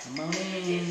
Come on in.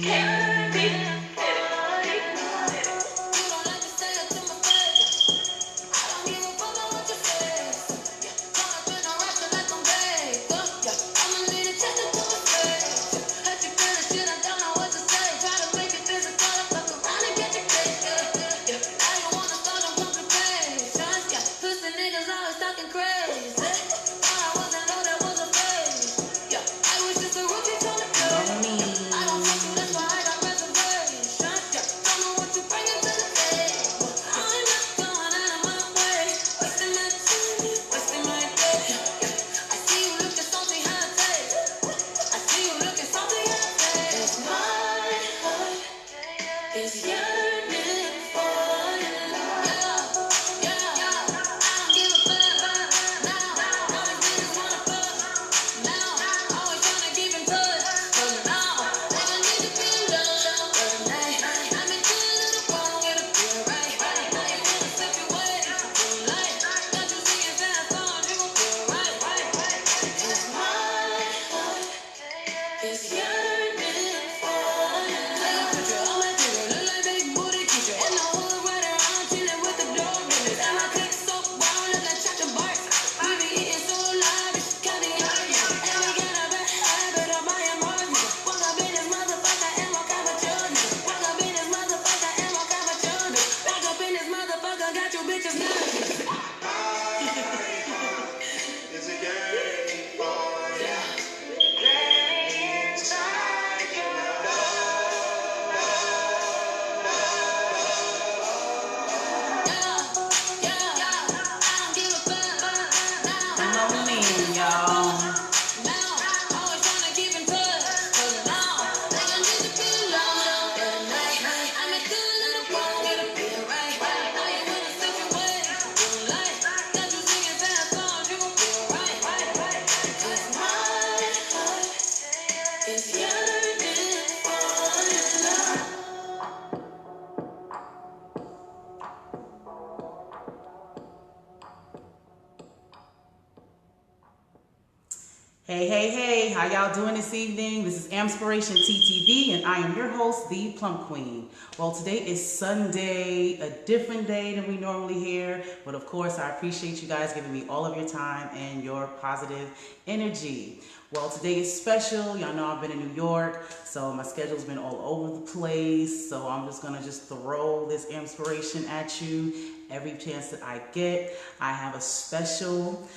Hey, hey, hey, how y'all doing this evening? This is AMPspirationTTV, and I am your host, the Plum Queen. Well, today is Sunday, a different day than we normally hear, but of course, I appreciate you guys giving me all of your time and your positive energy. Well, today is special. Y'all know I've been in New York, so my schedule's been all over the place, so I'm just gonna throw this inspiration at you every chance that I get. I have a special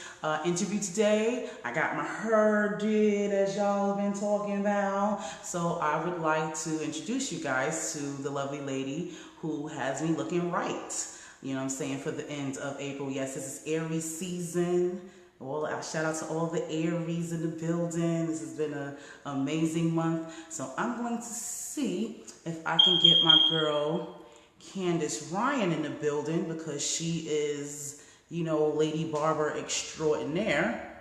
interview today. I got my hair did, as y'all have been talking about. So I would like to introduce you guys to the lovely lady who has me looking right. You know what I'm saying? For the end of April. Yes, this is Aries season. Well, shout out to all the Aries in the building. This has been an amazing month. So I'm going to see if I can get my girl Candice Ryan in the building, because she is, you know, Lady Barber extraordinaire.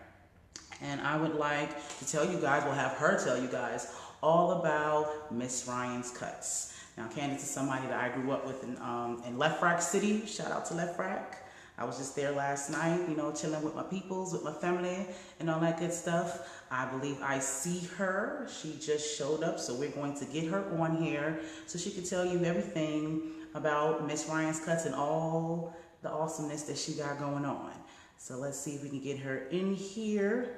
And I would like to tell you guys, we'll have her tell you guys all about Miss Ryan's Cutz. Now, Candice is somebody that I grew up with in Left Rack City. Shout out to Left Rack. I was just there last night, you know, chilling with my peoples, with my family, and all that good stuff. I believe I see her. She just showed up, so we're going to get her on here so she can tell you everything about Miss Ryan's Cutz and all the awesomeness that she got going on. So let's see if we can get her in here.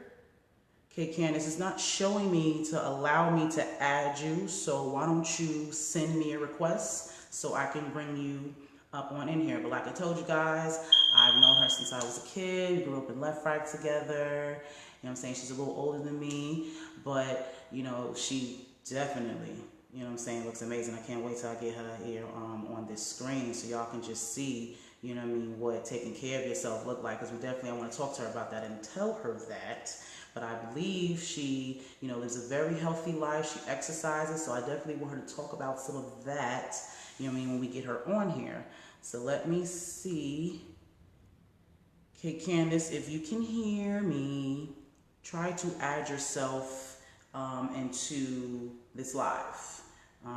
Okay, Candice, it's not showing me to allow me to add you, so why don't you send me a request so I can bring you up on in here. But like I told you guys, I've known her since I was a kid. We grew up in Left Rack together. You know what I'm saying? She's a little older than me, but you know, she definitely, you know what I'm saying, looks amazing. I can't wait till I get her here on this screen so y'all can just see, you know what I mean, what taking care of yourself look like, because I want to talk to her about that and tell her that. But I believe she, you know, lives a very healthy life. She exercises, so I definitely want her to talk about some of that, you know what I mean, when we get her on here. So let me see. Okay, Candice, if you can hear me, try to add yourself into this live.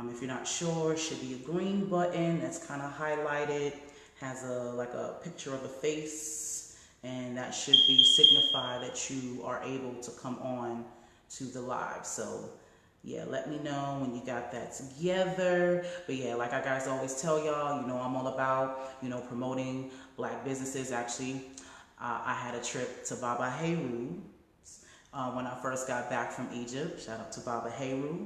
If you're not sure, it should be a green button that's kind of highlighted, has like a picture of a face, and that should be signify that you are able to come on to the live. So yeah, let me know when you got that together. But yeah, like I guys always tell y'all, you know, I'm all about, you know, promoting black businesses. Actually, I had a trip to Baba Heru when I first got back from Egypt. Shout out to Baba Heru.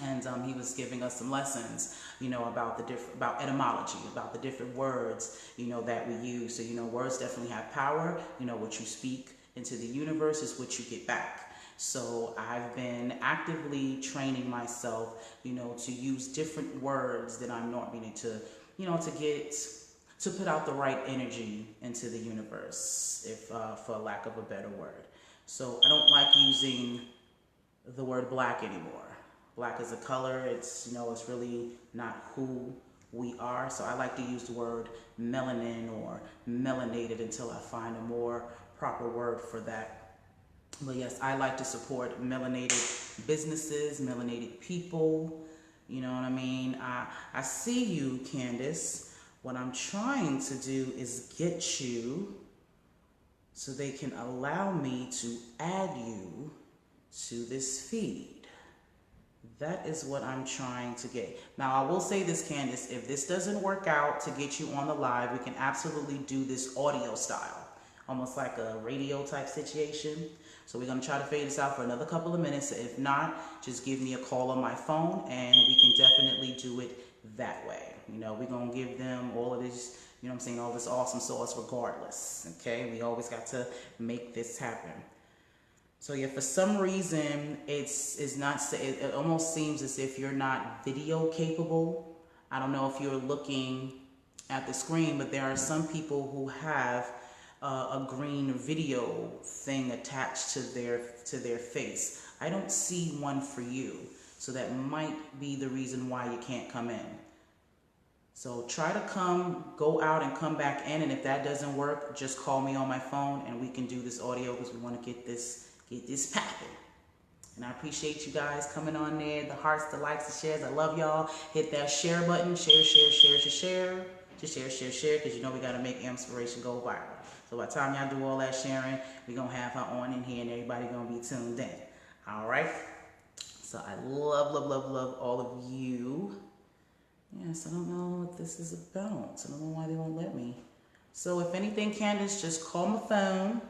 And he was giving us some lessons, you know, about about etymology, about the different words, you know, that we use. So, you know, words definitely have power. You know, what you speak into the universe is what you get back. So I've been actively training myself, you know, to use different words that I'm not meaning to, you know, to put out the right energy into the universe, if for lack of a better word. So I don't like using the word black anymore. Black is a color. It's, you know, it's really not who we are. So I like to use the word melanin or melanated until I find a more proper word for that. But yes, I like to support melanated businesses, melanated people. You know what I mean? I see you, Candice. What I'm trying to do is get you so they can allow me to add you to this feed. That is what I'm trying to get. Now, I will say this, Candice, if this doesn't work out to get you on the live, we can absolutely do this audio style, almost like a radio type situation. So we're going to try to fade this out for another couple of minutes. If not, just give me a call on my phone and we can definitely do it that way. You know, we're going to give them all of this, you know what I'm saying, all this awesome sauce regardless. Okay, we always got to make this happen. So yeah, for some reason, it's not. It almost seems as if you're not video capable. I don't know if you're looking at the screen, but there are some people who have a green video thing attached to their face. I don't see one for you, so that might be the reason why you can't come in. So try to go out and come back in, and if that doesn't work, just call me on my phone and we can do this audio because we want to get this popping. And I appreciate you guys coming on there, the hearts, the likes, the shares. I love y'all. Hit that share button, share, because you know we got to make Inspiration go viral. So by the time y'all do all that sharing, we're going to have her on in here and everybody going to be tuned in. All right? So I love all of you. Yes, I don't know what this is about. I don't know why they won't let me. So if anything, Candice, just call my phone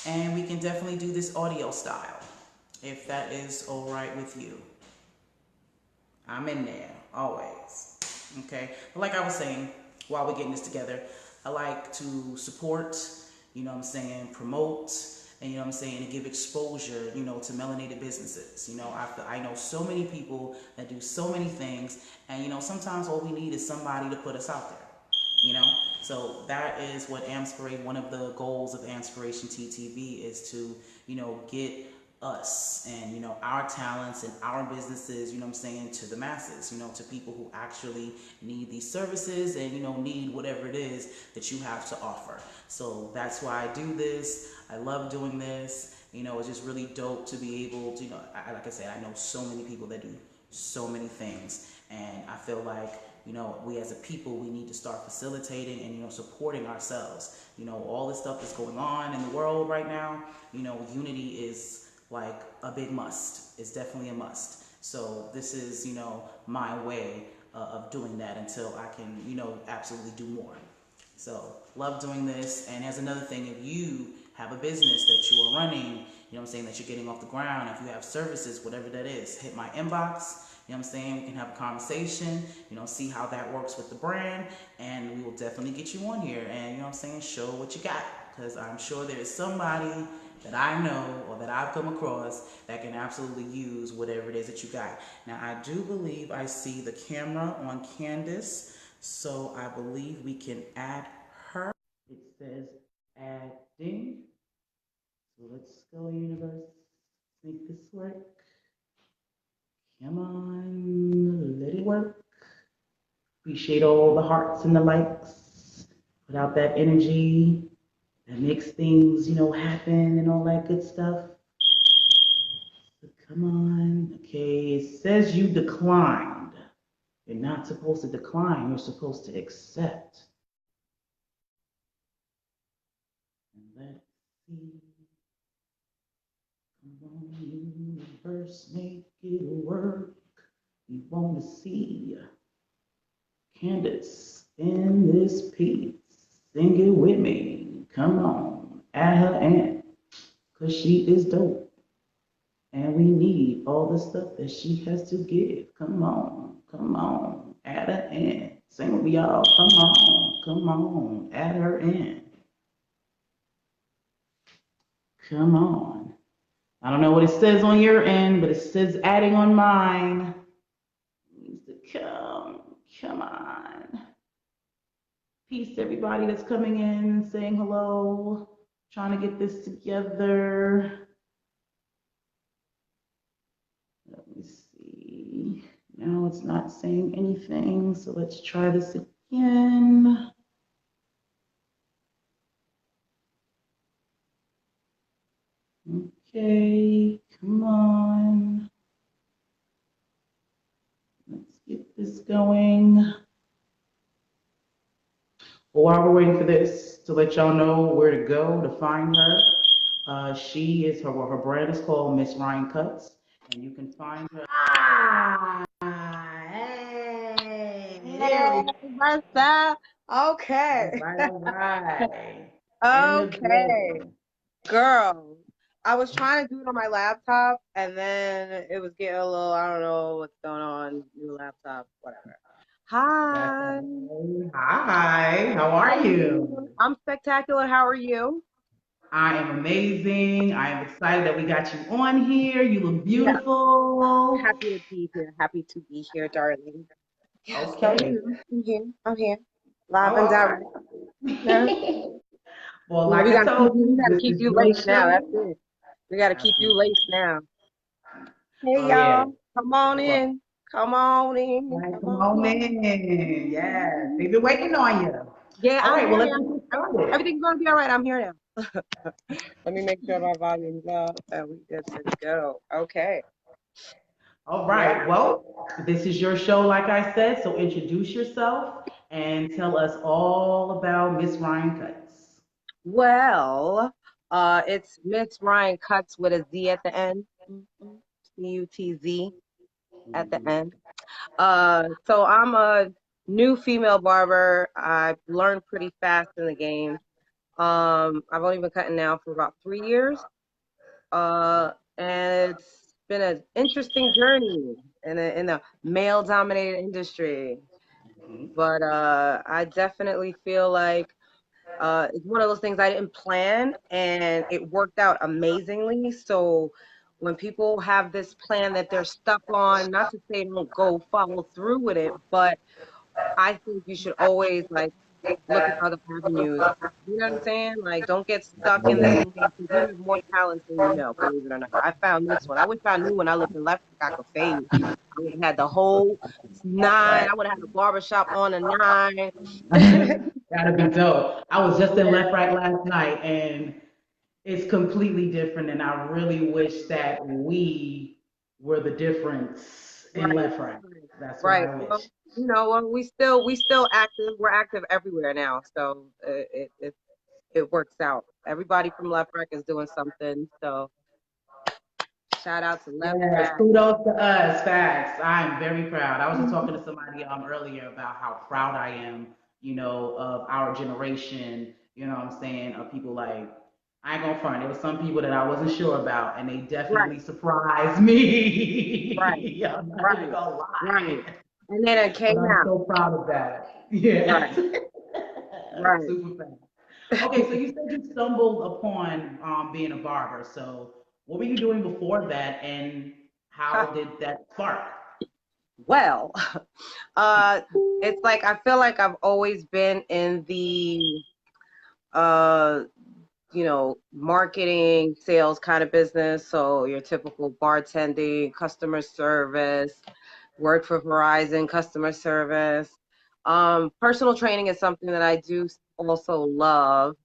and we can definitely do this audio style, if that is all right with you. I'm in there, always. Okay? But like I was saying, while we're getting this together, I like to support, you know what I'm saying, promote, and you know what I'm saying, and give exposure, you know, to melanated businesses. You know, I know so many people that do so many things, and you know, sometimes all we need is somebody to put us out there, you know? So that is what one of the goals of Inspiration TTV is to, you know, get us and, you know, our talents and our businesses, you know what I'm saying, to the masses, you know, to people who actually need these services and, you know, need whatever it is that you have to offer. So that's why I do this. I love doing this. You know, it's just really dope to be able to, you know, like I said, I know so many people that do so many things, and I feel like, you know, we as a people, we need to start facilitating and, you know, supporting ourselves. You know, all this stuff that's going on in the world right now, you know, unity is like a big must. It's definitely a must. So this is, you know, my way of doing that until I can, you know, absolutely do more. So love doing this. And as another thing, if you have a business that you are running, you know what I'm saying, that you're getting off the ground, if you have services, whatever that is, hit my inbox. You know what I'm saying? We can have a conversation, you know, see how that works with the brand, and we will definitely get you on here and, you know what I'm saying, show what you got. Because I'm sure there is somebody that I know or that I've come across that can absolutely use whatever it is that you got. Now, I do believe I see the camera on Candice, so I believe we can add her. It says adding. So let's go, universe. Make this work. Come on, let it work. Appreciate all the hearts and the likes. Without that energy that makes things, you know, happen and all that good stuff. So come on. Okay, it says you declined. You're not supposed to decline. You're supposed to accept. And let's see. Come on, universe. first make it work. We want to see Candice in this piece. Sing it with me. Come on. At her aunt, because she is dope. And we need all the stuff that she has to give. Come on. Come on. At her aunt. Sing with me, y'all. Come on. Come on. At her aunt. Come on. I don't know what it says on your end, but it says adding on mine. It needs to come. Come on. Peace to everybody that's coming in, saying hello, trying to get this together. Let me see. Now it's not saying anything, so let's try this again. Okay, come on. Let's get this going. Well, while we're waiting for this, to let y'all know where to go to find her, she is her brand is called Miss Ryan Cutz, and you can find her. Hey, there Hey, we go. what's up? Okay. All right. In the Okay. building. Girl, I was trying to do it on my laptop and then it was getting a little, I don't know what's going on, new laptop, whatever. That's Hi. okay. Hi, how How are are you? you? I'm spectacular. How are you? I am amazing. I am excited that we got you on here. You look Yeah, beautiful. happy to be here. Happy to be here, darling. Yeah, so Okay. I'm here. I'm here. Live Oh, and all direct. Yeah. right. Well, Yeah, like we I gotta keep told you, we you, gotta this keep is you your laced now. That's show. it. We gotta keep you Absolutely. laced now. Hey Oh, yeah. y'all, come on Well, in. Come on all in. right, Come come on on in. Yes. in. They've been waiting on you. Yeah, All I'm right. Well, here let's now. get this started. Everything's gonna be all right. I'm here now. Let me make sure my volume's up and we good to go. Okay. All Yeah. right. Well, this is your show, like I said. So introduce yourself and tell us all about Miss Ryan Cutts. Well, it's Miss Ryan Cutz with a Z at the end. Cutz at the Mhm. end. So I'm a new female barber. I learned pretty fast in the game. I've only been cutting now for about 3 years. And it's been an interesting journey in a male dominated industry. Mhm. But I definitely feel like it's one of those things I didn't plan and it worked out amazingly. So when people have this plan that they're stuck on, not to say don't go follow through with it, but I think you should always like look at other avenues. You know what I'm saying? Like, don't get stuck in this lane because you have more talents than you know, believe it or not. I found this one. I wish I knew when I lived in Left I could fade. I would have had the whole nine. Right. I would have had a barbershop on a nine. That'd be dope. I was just in Left Right last night, and it's completely different. And I really wish that we were the difference in Right, Left Right. right, That's what right. I Well, wish. well, we still active. We're active everywhere now, so it works out. Everybody from Left Rack is doing something. So shout out to Left Yes, Rack. kudos to us. Facts. I am very proud. I was just talking to somebody earlier about how proud I am, of our generation. You know what I'm saying? Of people like I ain't gonna front. There was some people that I wasn't sure about, and they Right, definitely surprised right, me. I'm not even right, gonna lie. right. And then it But came I'm out. so proud of that. Yeah. Right, right. Super fan. Okay, so you said you stumbled upon being a barber. So what were you doing before that, and how did that spark? Well, uh, it's like I feel like I've always been in the uh marketing, sales kind of business. So your typical bartending, customer service, work for Verizon, customer service. Personal training is something that I do also love.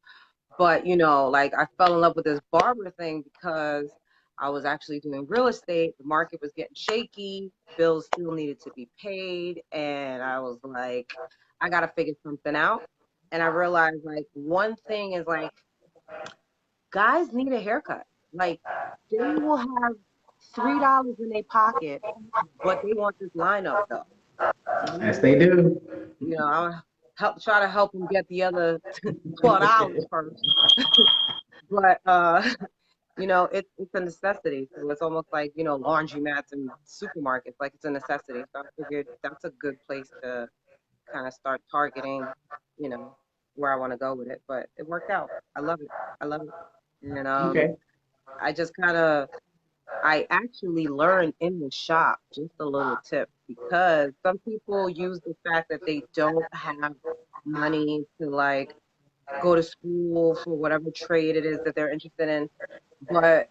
But, like I fell in love with this barber thing because I was actually doing real estate. The market was getting shaky. Bills still needed to be paid. And I was like, I got to figure something out. And I realized like one thing is like, guys need a haircut. Like they will have $3 in their pocket, but they want this lineup though. Yes, they do. I'll try to help them get the other $12 first. But it's a necessity. So it's almost like, laundromats and supermarkets, like it's a necessity. So I figured that's a good place to kind of start targeting, you know, where I want to go with it. But it worked out. I love it. I love it. And Okay. I just kind of I actually learned in the shop just a little tip because some people use the fact that they don't have money to like go to school for whatever trade it is that they're interested in. But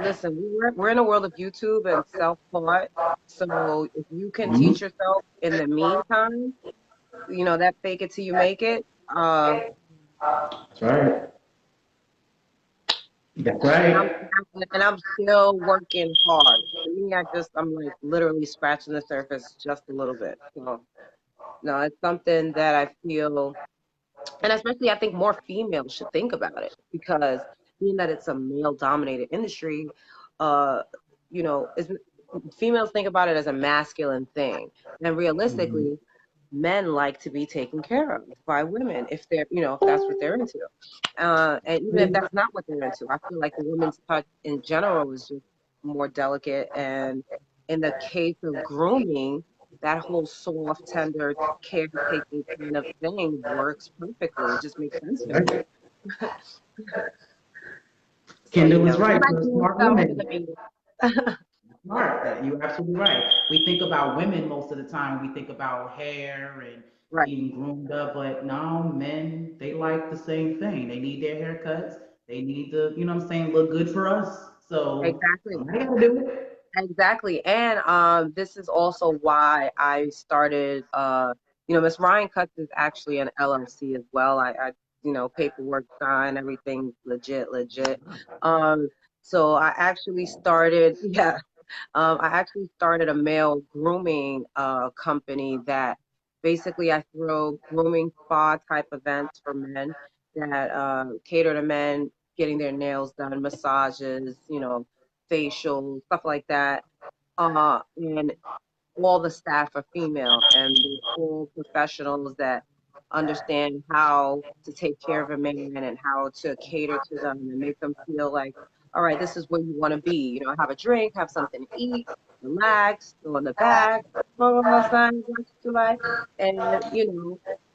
listen, we're in a world of YouTube and self-taught. So if you can teach Mhm. yourself in the meantime, that fake it till you make it. That's right. That's And I'm right. and I'm still working hard. For me, I'm like literally scratching the surface just a little bit. So no, it's something that I feel, and especially I think more females should think about it because being that it's a male dominated industry, uh, is females think about it as a masculine thing. And Mhm. realistically, men like to be taken care of by women if if that's what they're into. And even if that's not what they're into, I feel like the women's touch in general is just more delicate. And in the case of grooming, that whole soft, tender, caretaking kind of thing works perfectly. It just makes sense to me. Right. So, Kendall is we right. like For being smart felt in women. the meeting. Smart. You're absolutely right. We think about women most of the time. We think about hair and Right. being groomed up, but no, men, they like the same thing. They need their haircuts. They need to, what I'm saying, look good for us. So Exactly. somebody gotta do it. Exactly. And this is also why I started Miss Ryan Cutz is actually an LLC as well. Paperwork signed, everything's legit, legit. Um so I actually started yeah, I actually started a male grooming company that basically I throw grooming spa type events for men that cater to men getting their nails done, massages, facials, stuff like that. And all the staff are female and they're full professionals that understand how to take care of a man and how to cater to them and make them feel like, all right, this is where you want to be. Have a drink, have something to eat, relax, go in the back, blah, blah, blah, sign, watch July, and,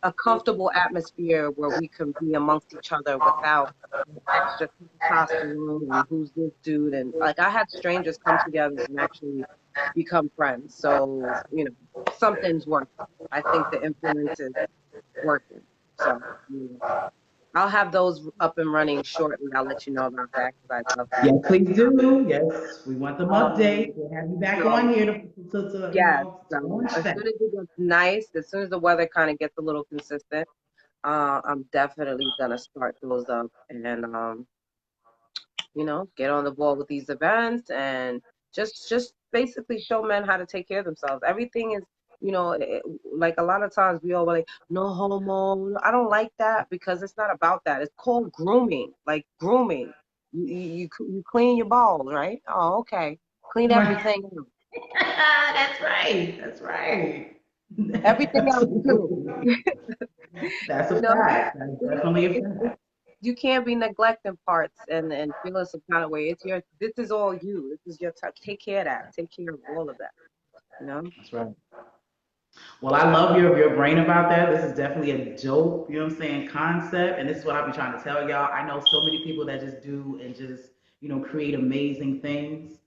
a comfortable atmosphere where we can be amongst each other without extra testosterone and who's this dude. And like I had strangers come together and actually become friends. So, something's working. I think the influence is working. So, I'll have those up and running shortly. I'll let you know about that because I'd love for Yes, you to. please do. Yes, we want them updates. Um, We'll have you back so on here to yes, to so launch as that. soon as it gets nice, as soon as the weather kind of gets a little consistent, I'm definitely gonna start those up and get on the ball with these events and just basically show men how to take care of themselves. Everything is, like a lot of times we all like, no homo. I don't like that because it's not about that. It's called grooming, like grooming. You clean your balls, right? Oh, okay. Clean Right. everything else. That's right. That's right. Everything else too. Absolutely. That's a You know, fact. That's definitely a it, fact. you can't be neglecting parts and feeling some kind of way. This is all you. This is your time. Take care of that. Take care of all of that. You know? That's right. Well, I love your brain about that. This is definitely a dope, concept. And this is what I've been trying to tell y'all. I know so many people that just do and just, create amazing things.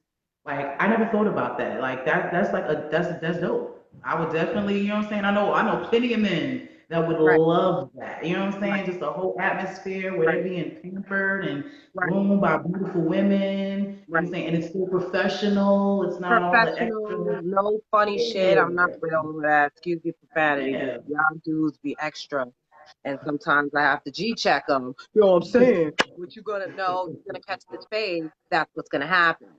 Like I never thought about that. Like that's like that's dope. I would definitely, I know plenty of men that would Right, love that. You know what I'm right, saying? Just the whole atmosphere where they're right, being pampered and right, groomed by beautiful women. You know what I'm right. saying? And it's still professional. It's not all the extra. Professional, no funny shit. I'm not Yeah. with all of that. Excuse me, profanity, but Yeah. y'all dudes be extra. And sometimes I have to G check them. You know what I'm saying? What you gonna know? You're gonna catch this fade. That's what's gonna happen.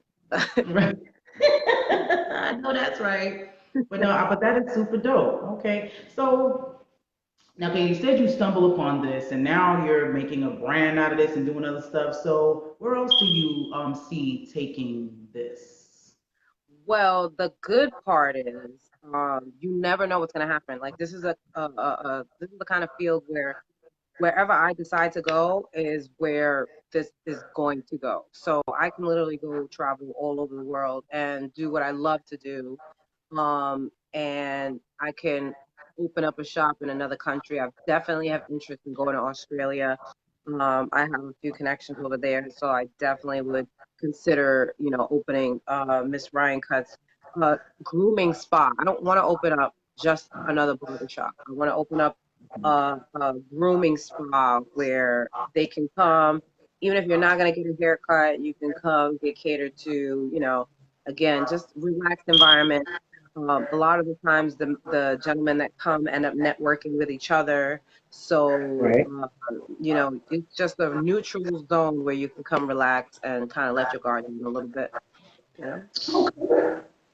Right. I know that's right. But no, but that is super dope. Okay. So now, okay, you said you stumbled upon this and now you're making a brand out of this and doing other stuff. So where else do you see taking this? Well, the good part is, you never know what's gonna happen. Like this is this is the kind of field where wherever I decide to go is where this is going to go. So I can literally go travel all over the world and do what I love to do. And I can open up a shop in another country. I definitely have interest in going to Australia. I have a few connections over there, so I definitely would consider, opening Miss Ryan Cutz grooming spa. I don't want to open up just another barber shop. I want to open up a grooming spa where they can come, even if you're not going to get a haircut, you can come get catered to, again, just relaxed environment. A lot of the times the gentlemen that come end up networking with each other. So, Right. it's just a neutral zone where you can come relax and kind of let your guard down a little bit, you know?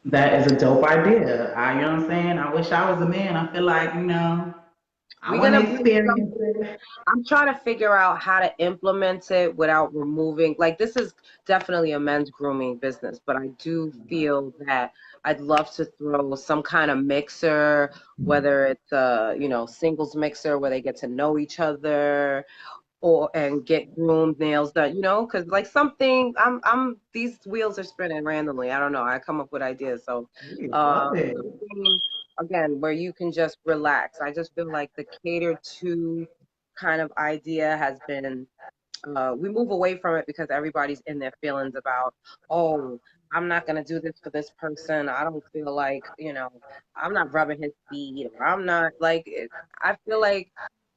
That is a dope idea. You know what I'm saying? I wish I was a man. I feel like, I We're want to gonna make experience something. it. I'm trying to figure out how to implement it without removing, like, this is definitely a men's grooming business, but I do feel that I'd love to throw some kind of mixer, whether it's a, singles mixer where they get to know each other, or and get groomed, nails done, because like something, these wheels are spinning randomly. I don't know. I come up with ideas. So, We love it. something again where you can just relax. I just feel like the cater to kind of idea has been we move away from it because everybody's in their feelings about, oh, I'm not going to do this for this person. I don't feel like, I'm not rubbing his feet, or I'm not like, I feel like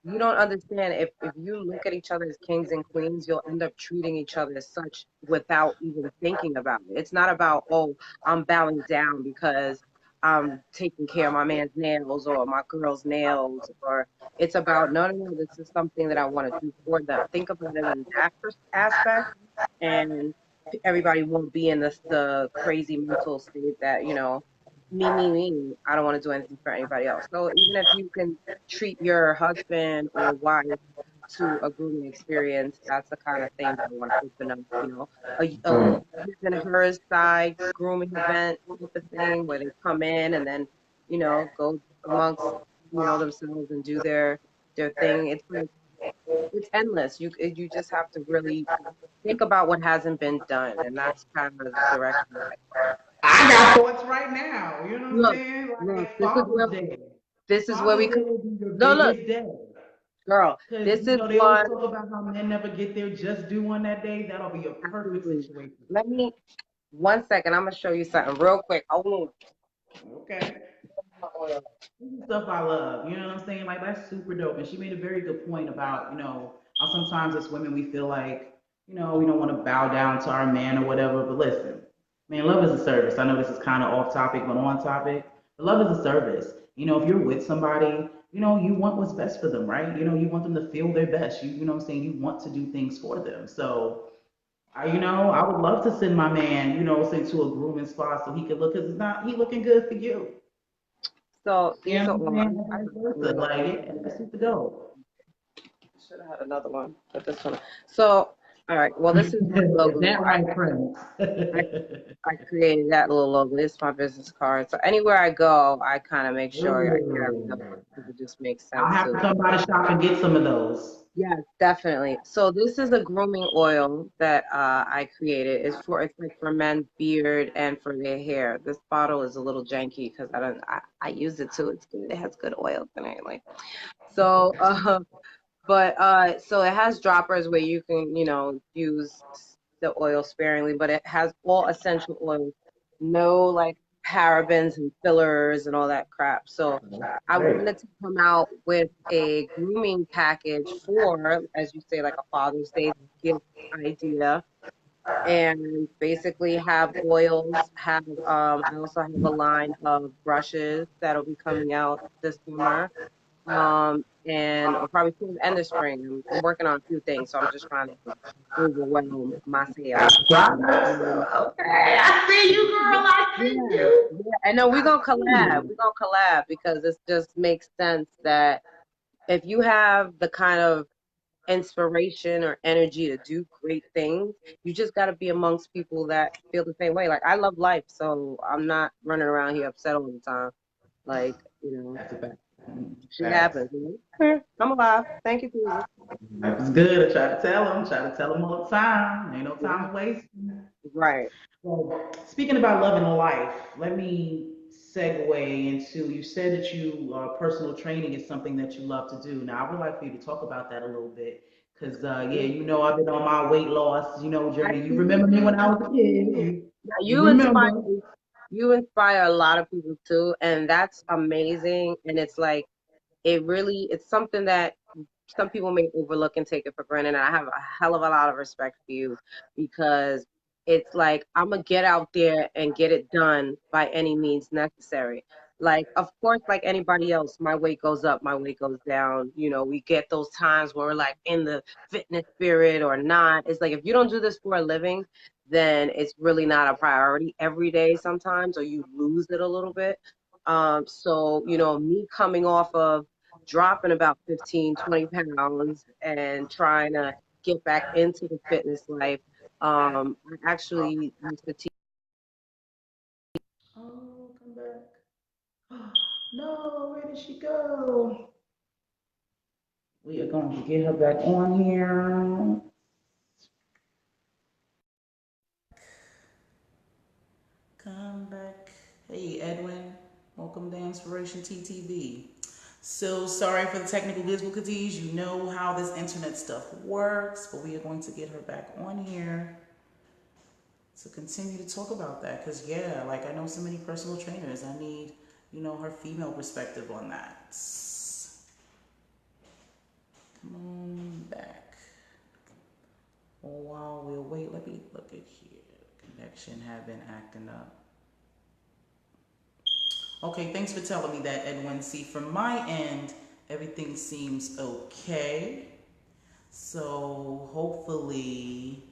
you don't understand, if you look at each other as kings and queens, you'll end up treating each other as such without even thinking about it. It's not about, oh, I'm bowing down because I'm taking care of my man's nails or my girl's nails, or it's about, no, no, no, this is something that I want to do for them. Think about it in that aspect, and everybody won't be in the crazy mental state that, me, me, me. I don't want to do anything for anybody else. So even if you can treat your husband or wife to a grooming experience, that's the kind of thing that I want to open up, a his and hers side grooming event type of thing where they come in and then, go amongst, themselves and do their thing. It's like it's endless. You just have to really think about what hasn't been done, and that's kind of the direction that I go. I got thoughts right now. You know what I'm Look, saying? look, Like this is Father's where Day. this is where Father's we Day come. will be your No, look, biggest day. girl, Because, this is they always one. talk about how men never get their just due on that day. That'll be a perfect Absolutely. situation. Let me 1 second. I'm gonna show you something real quick. Hold Okay. on. This is stuff I love. You know what I'm saying? Like that's super dope. And she made a very good point about, how sometimes as women we feel like, we don't want to bow down to our man or whatever. But listen, man, love is a service. I know this is kind of off topic, but on topic. But love is a service. If you're with somebody, you want what's best for them, right? You want them to feel their best. You know what I'm saying? You want to do things for them. So I would love to send my man, send to a grooming spot so he could look, because it's not, he looking good for you. So You these know are what I'm all. saying? And vice versa. Like, yeah, that's super dope. Should have had another one, but this one. So, all right. Well, this is my logo. That right, Prince. I I created that little logo. This is my business card. So anywhere I go, I kind of make sure I carry those Ooh. because it just makes I'll sense have to to. come by the shop and get some of those. Yes, definitely. So this is a grooming oil that I created. It's like for men's beard and for their hair. This bottle is a little janky because I use it too. It's good. It has good oils in it. Like so. But so it has droppers where you can, use the oil sparingly, but it has all essential oils, no like parabens and fillers and all that crap. So I Great. wanted to come out with a grooming package for, as you say, like a Father's Day gift idea. And basically have oils, I also have a line of brushes that'll be coming out this summer, and or probably towards the end of spring. I'm working on a few things, so I'm just trying to overwhelm myself. Um, Okay, I see you, girl. I yeah, see you. yeah, and then we're I gonna see collab. you. We're gonna collab because it just makes sense that if you have the kind of inspiration or energy to do great things. You just got to be amongst people that feel the same way. Like I love life, so I'm not running around here upset all the time. Like, That's a fact. shit Facts. happens. I'm alive. Thank you, Jesus. That's good. I try to tell them. Try to tell them all the time. Ain't no Yeah. time to waste. Right. Well, speaking about loving life, let me segue into you said that you personal training is something that you love to do. Now, I would like for you to talk about that a little bit because, yeah, Yeah. you know, I've been on my weight loss, I journey. You see remember me you. when I I was a see kid? you. Now, You you inspire remember? me. You inspire a lot of people too, and that's amazing. And it's like it's something that some people may overlook and take it for granted. And I have a hell of a lot of respect for you because it's like I'm gonna get out there and get it done by any means necessary. Like, of course, like anybody else, my weight goes up, my weight goes down. We get those times where we're like in the fitness spirit or not. It's like if you don't do this for a living, then it's really not a priority every day sometimes, or you lose it a little bit. So, me coming off of dropping about 15, 20 pounds and trying to get back into the fitness life. I actually used to teach. Oh, come back. No, where did she go? We are going to get her back on here. Come back. Hey, Edwin. Welcome to Inspiration TTV. So sorry for the technical difficulties. You know how this internet stuff works, but we are going to get her back on here to continue to talk about that. Because, yeah, like I know so many personal trainers. I need, her female perspective on that. Come on back. While we'll wait, let me look at here. Connection have been acting up. Okay, thanks for telling me that, Edwin. See, from my end, everything seems okay. So hopefully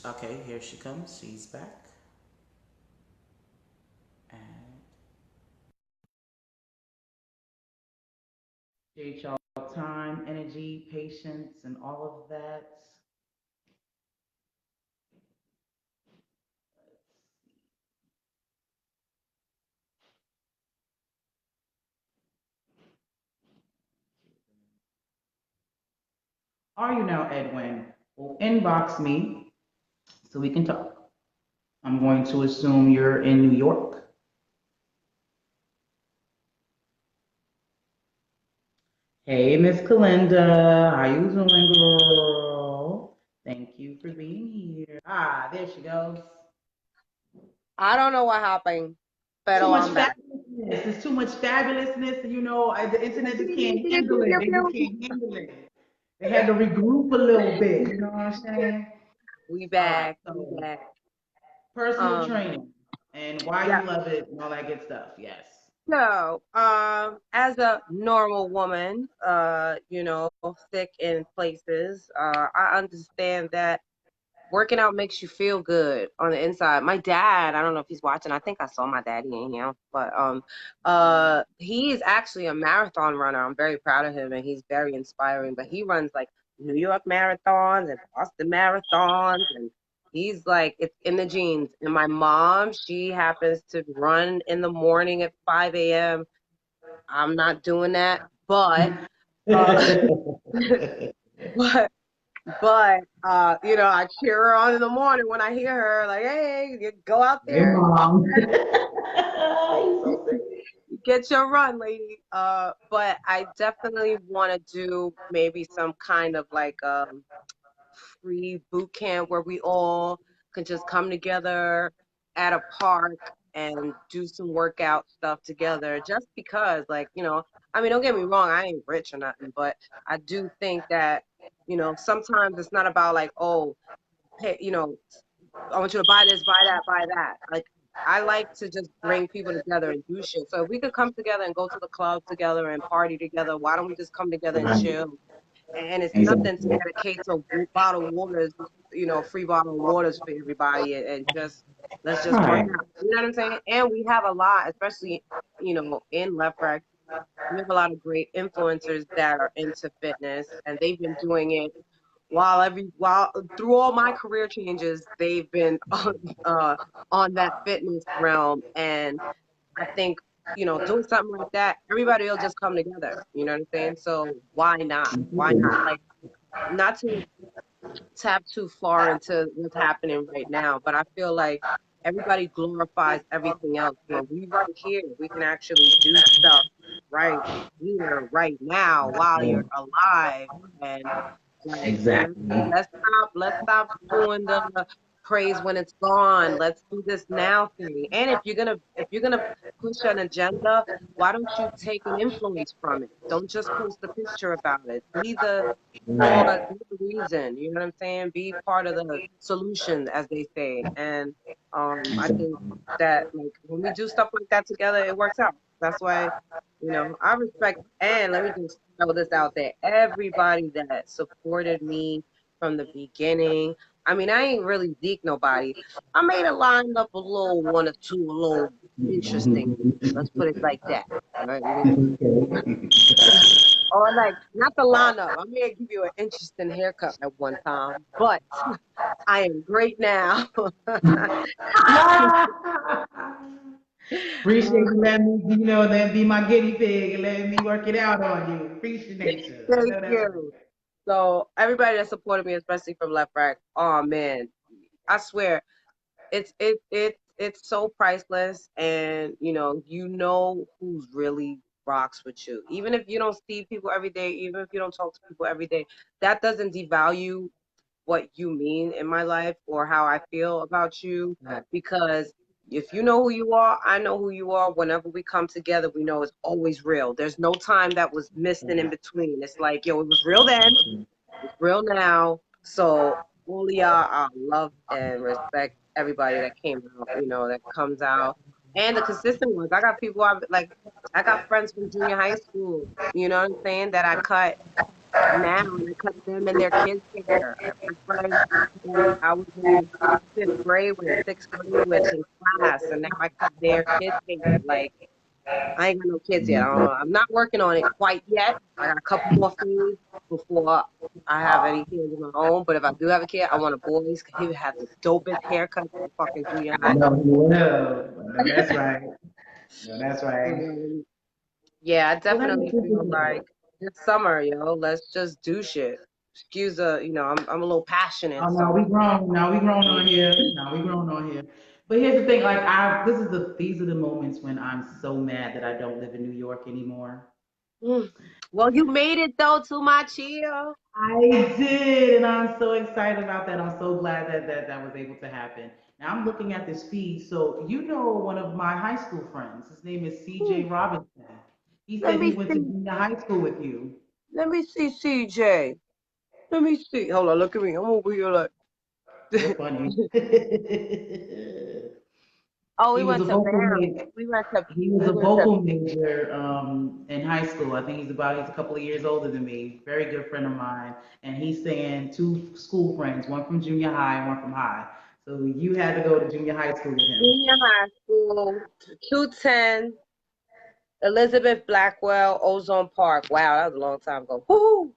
okay, here she comes. She's back. And appreciate y'all time, energy, patience, and all of that. Are you now, Edwin? Well, inbox me so we can talk. I'm going to assume you're in New York. Hey, Miss Kalinda, how you doing, girl? Thank you for being here. Ah, there she goes. I don't know what happened, but Too much I'm back. fabulousness. There's too much fabulousness. The internet just can't Pew, handle pew, it. They just pew. can't handle it. They had to regroup a little bit. You know what I'm saying? We All right. back. We So, back. personal Um, training and why yeah. you love it and all that good stuff. Yes. So, as a normal woman, thick in places, I understand that working out makes you feel good on the inside. My dad, I don't know if he's watching. I think I saw my daddy in here, but he is actually a marathon runner. I'm very proud of him, and he's very inspiring. But he runs like New York marathons and Boston marathons, and he's like it's in the genes. And my mom, she happens to run in the morning at 5 a.m. I'm not doing that, but uh, but I cheer her on in the morning when I hear her, like, hey, you go out Hey, there, mom. You're so sweet. get your run, lady. But I definitely want to do maybe some kind of like free boot camp where we all can just come together at a park and do some workout stuff together just because I mean, don't get me wrong, I ain't rich or nothing, but I do think that sometimes it's not about like, oh, hey, I want you to buy this, buy that, buy that. Like, I like to just bring people together and do shit. So if we could come together and go to the club together and party together, why don't we just come together and Right. chill? And it's nothing to Exactly. dedicate to bottled waters, free bottled waters for everybody, and just let's just work Right. out. You know what I'm saying? And we have a lot, especially in Left Rack. we have a lot of great influencers that are into fitness, and they've been doing it while through all my career changes, they've been on that fitness realm. And I think, doing something like that, everybody will just come together. You know what I'm saying? So why not? Why not? Like, not to tap too far into what's happening right now, but I feel like everybody glorifies everything else. When we right here, we can actually do stuff right here, right now, while you're alive. And like, Exactly. let's stop doing the praise when it's gone. Let's do this now thing. And if you're gonna push an agenda, why don't you take an influence from it? Don't just post a picture about it. Be the cause, Right. be the reason. You know what I'm saying? Be part of the solution, as they say. And I think that like when we do stuff like that together, it works out. That's why, I respect, and let me just throw this out there. Everybody that supported me from the beginning. I mean, I ain't really deek nobody. I made it lined up a little one or two, a little interesting. Let's put it like that. Right? Or like not the lineup. I may give you an interesting haircut at one time, but I am great now. Appreciate you letting me, let be my guinea pig and letting me work it out on you. Appreciate you. I Thank know that's you. So everybody that supported me, especially from Left Rack, oh man, I swear it's so priceless, and who's really rocks with you. Even if you don't see people every day, even if you don't talk to people every day, that doesn't devalue what you mean in my life or how I feel about you, Right. because if you know who you are, I know who you are. Whenever we come together, we know it's always real. There's no time that was missing in between. It's like, yo, it was real then, it's real now. So all of y'all, I love and respect everybody that came out, that comes out. And the consistent ones. I got people I got friends from junior high school, you know what I'm saying, that I cut now, and I cut them and their kids' hair. My friends that I was in fifth grade with, sixth grade with in class, and now I cut their kids' hair. Like, I ain't got no kids yet. I'm not working on it quite yet. I got a couple more things before I have any kids of my own. But if I do have a kid, I want a boy. He would have the dopest haircut in fucking junior I high. know you will. I know that's right. No, that's right. Um, yeah, I Well, that is definitely super feel good. like this summer, let's just do shit. Excuse I'm a little passionate, Oh no, so we grown. Now we grown on here. Now we grown on here. But here's the thing, like these are the moments when I'm so mad that I don't live in New York anymore. mm. Well, you made it though to my chill. I did, and I'm so excited about that. I'm so glad that was able to happen. Now I'm looking at this feed. So you know one of my high school friends. His name is CJ Hmm. Robinson. He Let said he me went to see. junior high school with you. Let me see, CJ. Let me see. Hold on, look at me. I'm over here like. You're funny. Oh, He was a vocal major. He was We a went to. vocal major in high school. I think he's a couple of years older than me. Very good friend of mine. And he's saying two school friends, one from junior high and one from high. So you had to go to junior high school with him. Junior high school, 210, Elizabeth Blackwell, Ozone Park. Wow, that was a long time ago. Woo!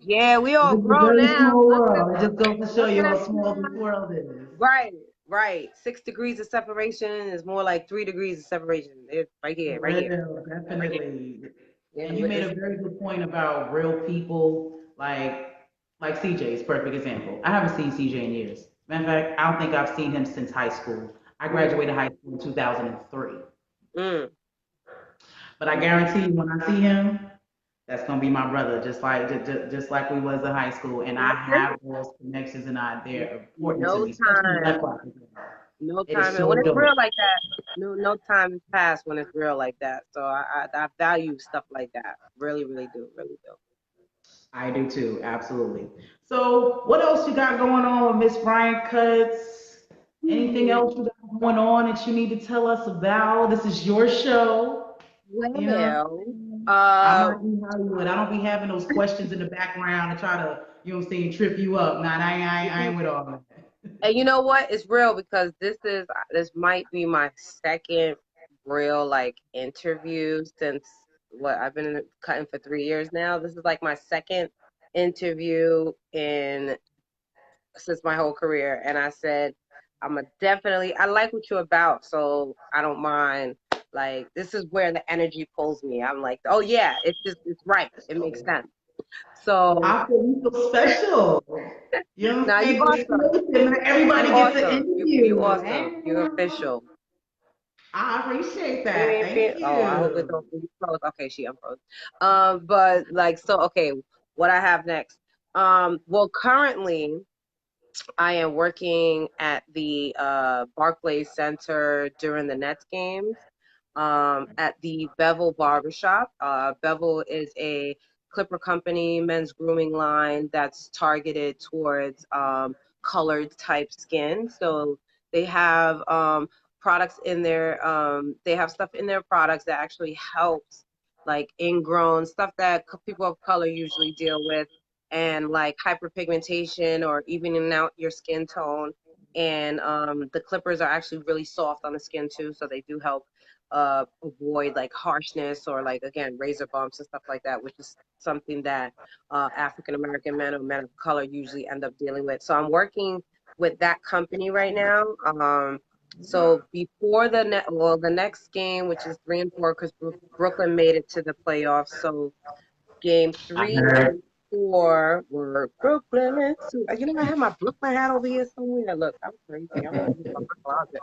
Yeah, we all It's a grown very now. small world. It just goes to show you Looking how at you small this now. world is. Right, right. 6 degrees of separation is more like 3 degrees of separation. It's right here, For right here, real, right here. definitely. Yeah, And you made a very good point about real people, like CJ is a perfect example. I haven't seen CJ in years. Matter of fact, I don't think I've seen him since high school. I mm, graduated high school in 2003. mm, But I guarantee you, when I see him, that's gonna be my brother, just like we was in high school. And I mm. have those connections, and they're important to No me, especially in Left time. Rock. No It is time. And so when it's dope. real like that, no time has passed when it's real like that. So I value stuff like that. Really, really do. Really do. I do too, absolutely. So, what else you got going on with Miss Ryan Cutz? Anything Hmm. else you got going on that you need to tell us about? This is your show. You know what I'm Well, saying? I'm uh, not in Hollywood. I don't be having those questions in the background to try to, trip you up. Nah, I ain't with all that. and you know what? It's real because this might be my second. real like interview since what I've been cutting for 3 years now. This is like my second interview in since my whole career, and I said I'm a definitely I like what you're about, so I don't mind. Like this is where the energy pulls me. I'm like, oh yeah, it's right. It makes sense. So I feel you so special. You know what I'm now you saying? The awesome. exclusive. Not everybody You gets an awesome. You interview, awesome. You're man. official. I appreciate You that. ain't feel. Thank Oh, I hope it you. don't be froze. Okay, she unfroze. But like so. Okay, what I have next. Well, currently I am working at the Barclays Center during the Nets games. At the Bevel Barbershop. Bevel is a clipper company, men's grooming line that's targeted towards colored type skin. So they have products in their they have stuff in their products that actually helps like ingrown stuff that people of color usually deal with, and like hyperpigmentation or evening out your skin tone. And the clippers are actually really soft on the skin too, so they do help avoid like harshness or like again razor bumps and stuff like that, which is something that African American men or men of color usually end up dealing with. So I'm working with that company right now. So before the next game, which is 3 and 4, because Brooklyn made it to the playoffs. So game I 3 and 4 were Brooklyn. So, you know, I have my Brooklyn hat over here somewhere. Look, I'm crazy. I'm gonna look at my closet.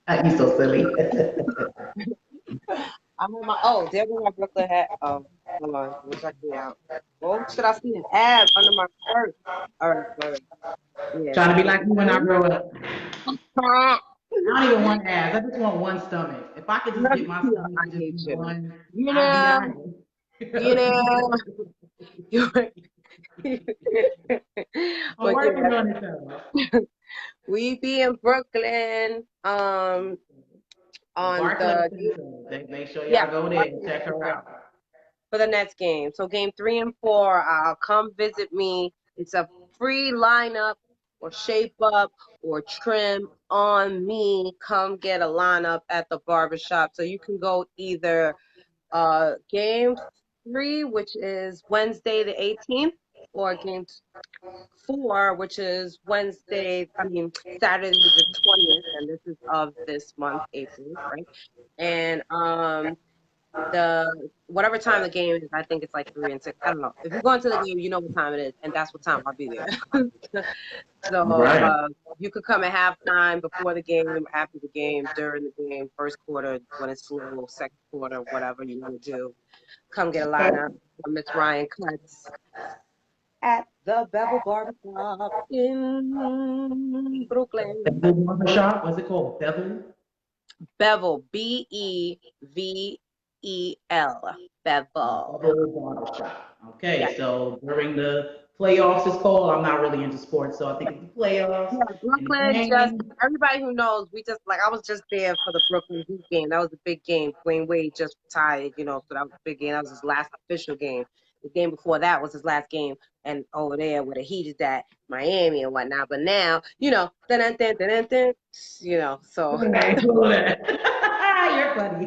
heard. You so silly. I'm on my there goes my Brooklyn hat. Oh, hold on, don't check me out. Oh, should I see an ab under my shirt? All right. Yeah, Trying to be so like you when I grow up. I don't even want abs. I just want one stomach. If I could just get my stomach I to just hate be you. one, You I'd be know, all you right. know, you I'm but yeah, working on it though. we be in Brooklyn, The on Barclays the Center. Make sure yeah, y'all go there and Barclays check her Center out. for the Nets game. So game 3 and 4, come visit me. It's a free lineup or shape up or trim on me. Come get a lineup at the barbershop. So you can go either game 3, which is Wednesday the 18th, or game 4, which is Saturday the 20th, and this is of this month, April, right? And the whatever time the game is, I think it's like 3 and 6. I don't know. If you're going to the game, you know what time it is, and that's what time I'll be there. All So right. you could come at halftime, before the game, after the game, during the game, first quarter when it's slow, second quarter, whatever you want to do. Come get a Okay. lineup. Miss Ryan Cutz at the Bevel Barbershop in Brooklyn. Bevel Barbershop. What's it called? Bevel? Bevel, Bevel, Bevel. Bevel Barbershop. Yeah. Okay, so during the playoffs is called. I'm not really into sports, so I think it's the playoffs Yeah, and the Brooklyn just game. everybody who knows, we just like I was just there for the Brooklyn Heat game. That was a big game. Dwayne Wade just retired, so that was a big game. That was his last official game. The game before that was his last game, and over there where the Heat is at, Miami and whatnot. But now, dun dun dun dun dun, dun, so Okay, cool. You're funny.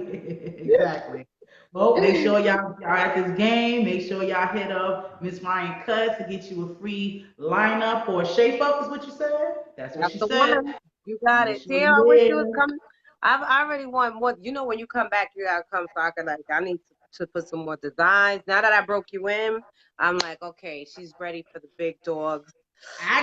Exactly. Well, make sure y'all at this game. Make sure y'all hit up Miss Ryan Cutz to get you a free lineup or shape up, is what you said? That's what that's she the said. one. You got Make it. sure Damn, you I wish you was there. coming. I already want more. When you come back, you gotta come so I can I need to put some more designs. Now that I broke you in, I'm like, okay, she's ready for the big dogs.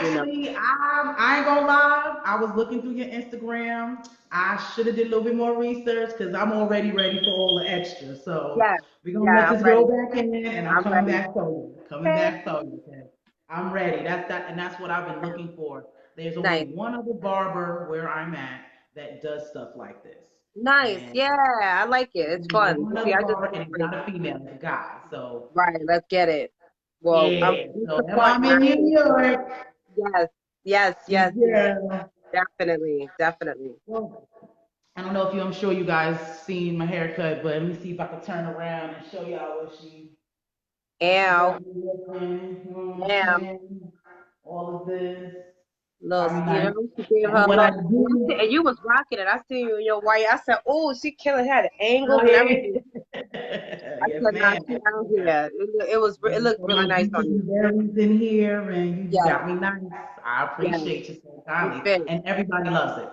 You know. Actually, I ain't gonna lie. I was looking through your Instagram. I should have did a little bit more research because I'm already ready for all the extra. So Yes, we're gonna let yeah, I'm this ready. go back in, and I'm I'm coming ready. back for you. Coming Okay. back for you. Okay? I'm ready. That's that, and that's what I've been looking for. There's only Nice. one other barber where I'm at that does stuff like this, Nice. and Yeah, I like it. It's only fun. one You see, other I just barber, and it's like, not a female, it's a guy. So right, let's get it. Well, yeah. we So if support I'm in New African. York, Yes, yes, you yes, yes. girl. Definitely, definitely. Well, I don't know if I'm sure you guys seen my haircut, but let me see if I can turn around and show y'all how she Ow, got me looking. You know what I'm damn. saying? All of this. Little, Got me nice. she gave her And a when I look. do, And you was rocking it. I see you in your white. I said, oh, she killing, had the oh angles and yeah, everything. I yes said, nah, ma'am, she yes out ma'am. here. It looked So really those nice on beaches you. and berries in here, and you Yeah, got me nice. I yeah, appreciate you so it kindly, fit. and everybody loves it.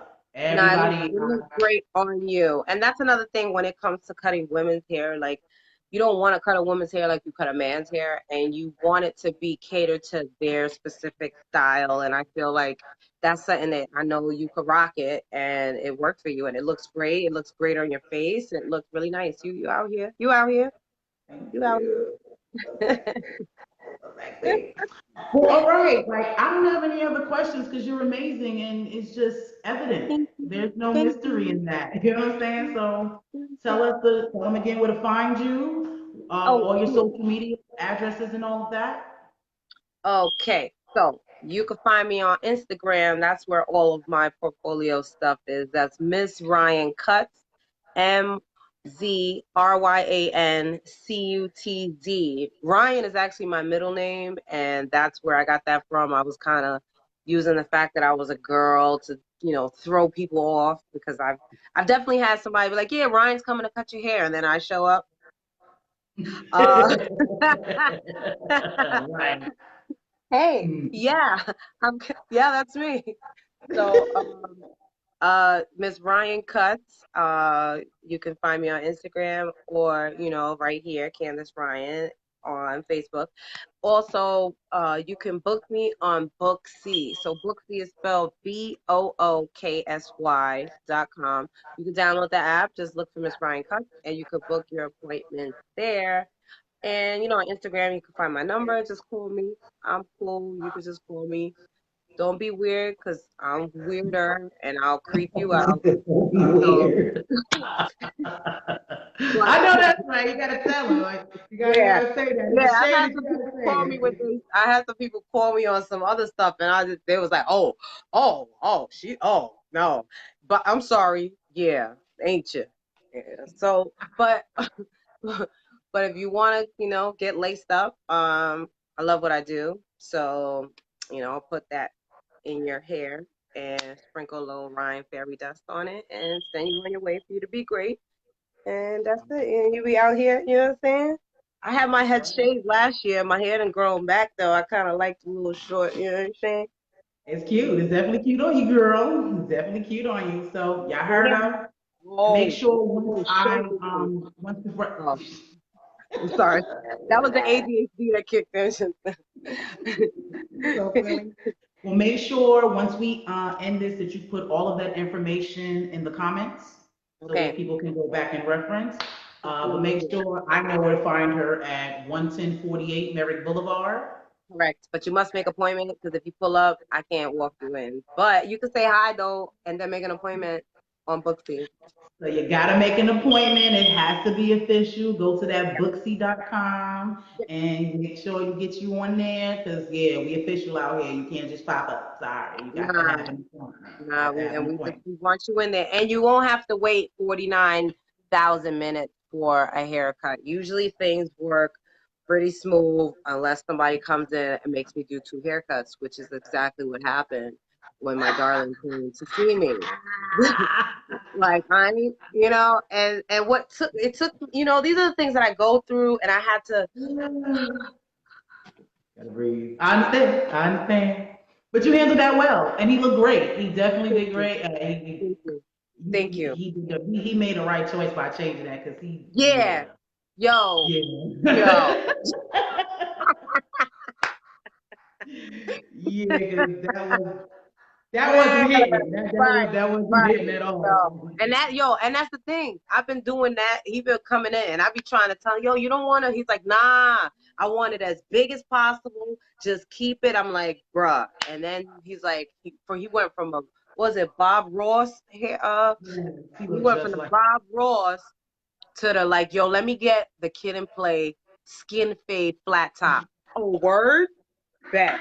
No, Everybody, it looks great on you. And that's another thing when it comes to cutting women's hair. Like, you don't want to cut a woman's hair like you cut a man's hair, and you want it to be catered to their specific style. And I feel like that's something that I know you could rock it, and it worked for you, and it looks great. It looks great on your face. It looks really nice. You out here. You out here. thank You out you. here. Exactly. Well, all right. Like, I don't have any other questions because you're amazing and it's just evident. Thank you. There's no Thank mystery you. in that. You know what I'm saying? So Thank you. tell them again where to find you, all your Oh, social media addresses and all of that. okay, so you can find me on Instagram. That's where all of my portfolio stuff is. That's Miss Ryan Cutz, MZRYANCUTZ. Ryan is actually my middle name, and that's where I got that from. I was kind of using the fact that I was a girl to, throw people off because I've definitely had somebody be like, "Yeah, Ryan's coming to cut your hair," and then I show up. Uh, Right. hey, Mm. yeah, yeah, that's me. So, Miss Ryan Cutz, you can find me on Instagram or, right here, Candice Ryan on Facebook. Also, you can book me on Booksy. So Booksy is spelled BOOKSY.com. You can download the app, just look for Miss Ryan Cutz, and you could book your appointments there. And, on Instagram, you can find my number. Just call me. I'm cool. You can just call me. Don't be weird because I'm weirder and I'll creep you out. So, Weird. but I know that's right. You gotta tell them. Like, you yeah, gotta say that. yeah. It's a I've shame had that you some gotta people say call me with it. this. I had some people call me on some other stuff, and they was like, oh, no. But I'm sorry. Yeah, ain't you? Yeah. So, but but if you want to, get laced up, I love what I do. So, I'll put that in your hair and sprinkle a little Ryan fairy dust on it and send you on your way for you to be great. And that's it. And you be out here, you know what I'm saying? I had my head shaved last year. My hair done grown back though. I kind of liked a little short, you know what I'm saying? It's cute. It's definitely cute on you, girl. It's definitely cute on you. So y'all heard Yeah. her. Make Whoa, sure once whoa, I shave me. once the Oh, I'm sorry. That was the ADHD that kicked in. so silly. Well, make sure once we end this that you put all of that information in the comments so Okay. that people can go back and reference. But Please make do. sure I know where to find her at 11048 Merrick Boulevard. Correct. But you must make appointment because if you pull up, I can't walk you in. But you can say hi though and then make an appointment on Booksy. So you gotta make an appointment. It has to be official. Go to that booksy.com and make sure you get you on there. Cause yeah, we official out here. You can't just pop up. Sorry. You got to Nah, have an appointment. nah, Got to have an we just appointment. we want you in there, and you won't have to wait 49,000 minutes for a haircut. Usually things work pretty smooth unless somebody comes in and makes me do two haircuts, which is exactly what happened when my darling came to see me. Like, honey, and what took, these are the things that I go through, and I had to. Gotta breathe. I understand. I understand. But you handled that well, and he looked great. He definitely Thank did you, great. thank you, thank you. He made the right choice by changing that because Yeah, yo, yo. yeah. Yeah, because that Yeah, wasn't hitting. right, That wasn't hitting right. at So, all. and that's the thing. I've been doing that. He been coming in, and I be trying to tell him, yo, you don't want to. He's like, nah, I want it as big as possible. Just keep it. I'm like, bruh. And then he's like, he went from what was it Bob Ross hair? Yeah, he He looked went from just the like. Bob Ross to the like, yo, let me get the Kid and Play skin fade flat top. Oh, word, bet.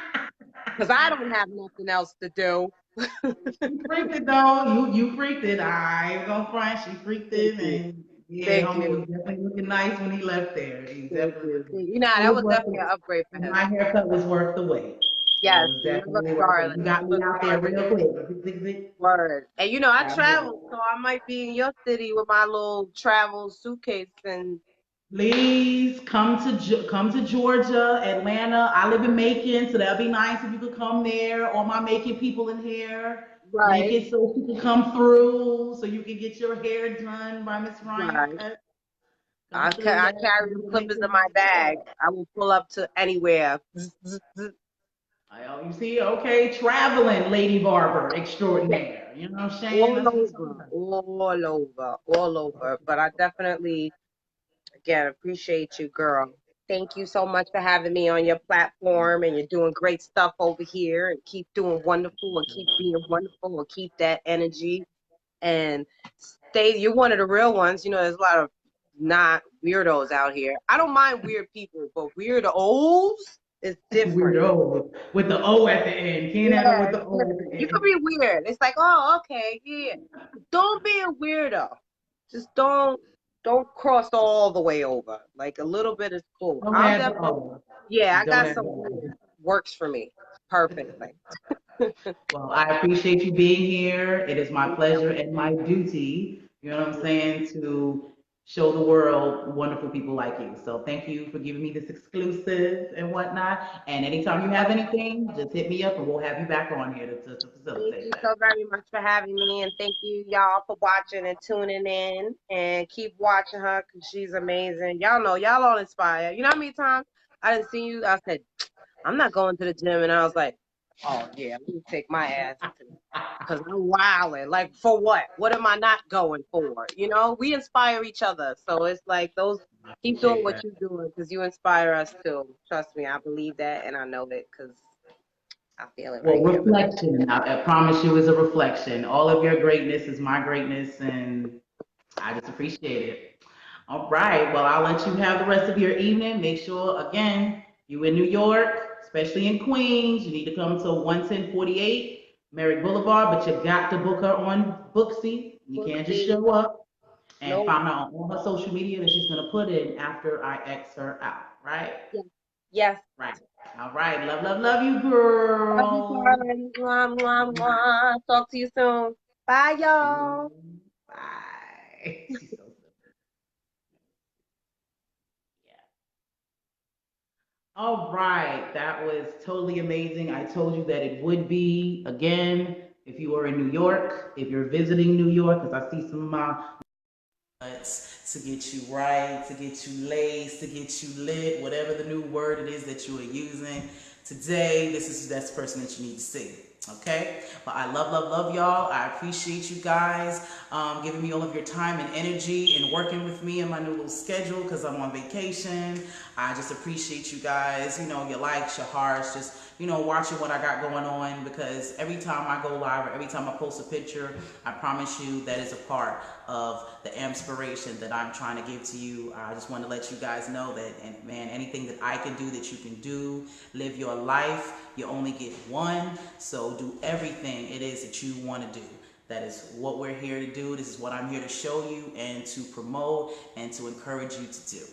Because I don't have nothing else to do. She freaked it though. You freaked it. I ain't gonna front. She freaked Thank it, you. and yeah, Thank homie you. was definitely looking nice when he left there. He Thank definitely you. looked. You know, It that was was worth definitely the. an upgrade for him. My haircut was worth the wait. It Yes, was never definitely worth it. regardless. You got me Never out there regardless. real quick. Zick, zick, zick. Word. And you know, I Got me travel, out. so I might be in your city with my little travel suitcase and Please come to Georgia, Atlanta. I live in Macon, so that'd be nice if you could come there. All my Macon people in here, make right, it so you can come through, so you can get your hair done by Miss Ryan right. Cutz. Come through I that. carry the clippers in my bag. I will pull up to anywhere. You see, okay, traveling lady barber extraordinaire. You know what I'm saying? All That's what I'm talking over, about. all over, all over. But I definitely, again, appreciate you, girl. Thank you so much for having me on your platform, and you're doing great stuff over here. And keep doing wonderful, and keep being wonderful, and keep that energy. And stay. You're one of the real ones. You know, there's a lot of not weirdos out here. I don't mind weird people, but weirdos is different. Weirdo with the O at the end. Can't have it Yeah, with the O at the you could end. be weird. It's like, oh, okay, yeah. Don't be a weirdo. Just don't cross all the way over. Like a little bit is cool. Don't I'm have the definitely O. yeah, I Don't got have some the weird. O. Works for me perfectly. Well, I appreciate you being here. It is my Thank pleasure you. and my duty, you know what I'm saying, to show the world wonderful people like you. So thank you for giving me this exclusive and whatnot. And anytime you have anything, just hit me up and we'll have you back on here to Thank facilitate you so that. very much for having me, and thank you y'all for watching and tuning in. And keep watching her because she's amazing. Y'all know y'all all inspire. You know how many times I didn't see you? I said I'm not going to the gym, and I was like, oh yeah, let me take my ass to because I'm wilding. Like for what? What am I not going for? You know, we inspire each other, so it's like those. I Keep doing appreciate what that. you're doing because you inspire us too. Trust me, I believe that, and I know it because I feel it Well, right here. reflection, I promise you, is a reflection. All of your greatness is my greatness, and I just appreciate it. All right. Well, I'll let you have the rest of your evening. Make sure, again, you in New York, especially in Queens, you need to come to 11048 Merrick Boulevard, but you got to book her on Booksy. You We'll can't just see. show up and No. find out on all her social media that she's going to put in after I X her out. Right? Yes. Yes. Right. All right. Love, love, love you, Love you, girl. darling. Mwah, mwah, mwah. Talk to you soon. Bye, See y'all. you. Bye. She's so silly. Yeah. All right, that was totally amazing. I told you that it would be. Again, if you are in New York, if you're visiting New York, because I see some of my to get you right, to get you laced, to get you lit, whatever the new word it is that you are using. Today, this is that's the person that you need to see. Okay? But I love, love, love y'all. I appreciate you guys giving me all of your time and energy and working with me in my new little schedule because I'm on vacation. I just appreciate you guys, you know, your likes, your hearts, just, you know, watching what I got going on because every time I go live or every time I post a picture, I promise you that is a part of the inspiration that I'm trying to give to you. I just want to let you guys know that, and man, anything that I can do that you can do, live your life. You only get one, so do everything it is that you want to do. That is what we're here to do. This is what I'm here to show you and to promote and to encourage you to do.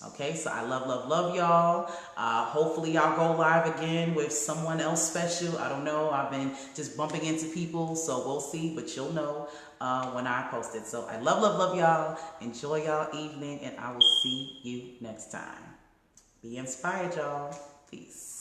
Okay, so I love, love, love y'all. Hopefully y'all go live again with someone else special. I don't know. I've been just bumping into people, so we'll see, but you'll know when I post it. So I love, love, love y'all. Enjoy y'all evening, and I will see you next time. Be inspired, y'all. Peace.